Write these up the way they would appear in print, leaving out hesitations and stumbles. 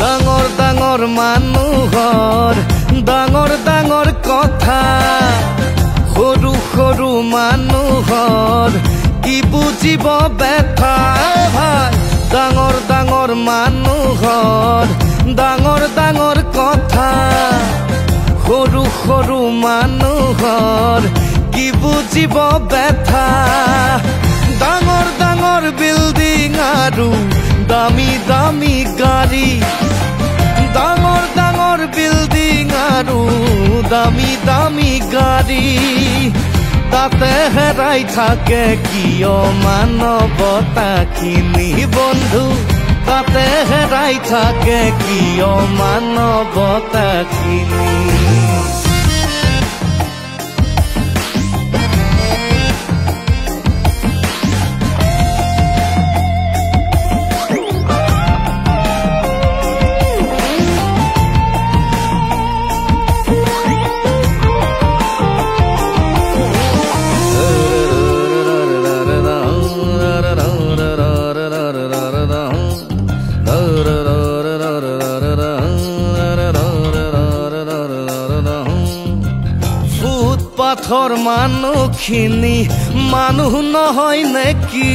ডাঙৰ ডাঙৰ মানুহৰ ডাঙৰ ডাঙৰ কথা সৰু সৰু মানুহৰ কি বুজিব ব্যথা ভাই ডাঙৰ ডাঙৰ মানুহৰ ডাঙৰ ডাঙৰ কথা সৰু সৰু মানুহৰ কি বুজিব ব্যথা ডাঙৰ ডাঙৰ বিল্ডিং আৰু দামী দামী গাড়ী ডাঙৰ ডাঙৰ বিল্ডিং আৰু দামী দামী গাড়ী তাতে হেৰাই থাকে কিয় মানৱতাখিনি বন্ধু তাতে হেৰাই থাকে কিয় মানৱতাখিনি ফুটপাথৰ মানুহখিনি মানুহ নহয় নেকি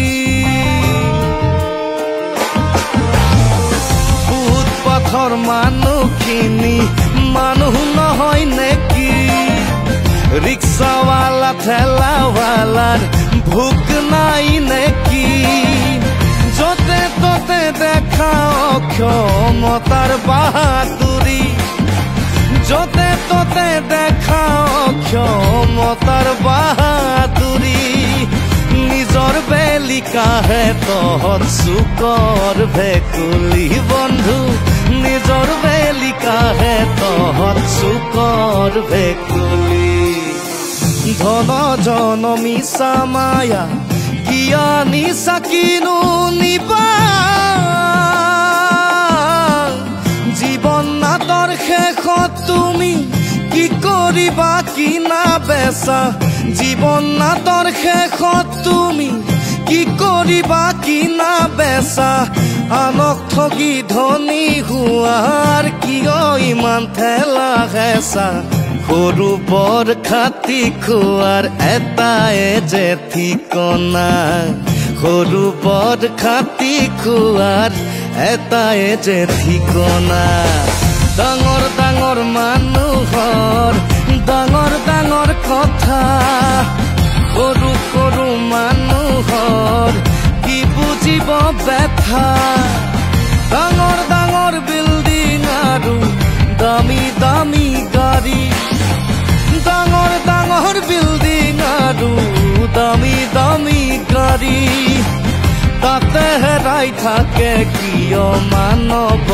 ফুটপাথৰ মানুহখিনি মানুহ নহয় নেকি ৰিক্সাৱালা ঠেলাৱালাৰ ভোক নাই নেকি য'তে ত'তে দেখা অক্ষমতাৰ বাহাদুৰি য'তে ত'তে দেখা অক্ষমতাৰ বাহাদুৰি নিজৰ বেলিকাহে তহঁত চুকৰ ভেকুলী বন্ধু নিজৰ বেলিকাহে তহঁত চুকৰ ভেকুলী ধন জন মিছা মায়া কিয় নিচা কিনো নিবা জীৱন নাটৰ শেষত তুমি কি কৰিবা কিনা বেচা জীৱন নাটৰ শেষত তুমি কি কৰিবা কিনা বেচা আনক ঠগি ধনী হোৱাৰ কিয় ইমান ঠেলা হেঁচা সৰু বৰ খাতি খোৱাৰ এটাই যে ঠিকনা সৰু বৰ খাতি খোৱাৰ এটাই যে ঠিকনা ডাঙৰ ডাঙৰ মানুহৰ ডাঙৰ ডাঙৰ কথা সৰু সৰু মানুহৰ কি বুজিব ব্যথা ডাঙৰ ডাঙৰ বিল্ডিং আৰু দামী দামী গাড়ী ডাঙৰ ডাঙৰ বিল্ডিং আৰু দামী দামী গাড়ী তাতে হেৰাই থাকে কিয় মানৱ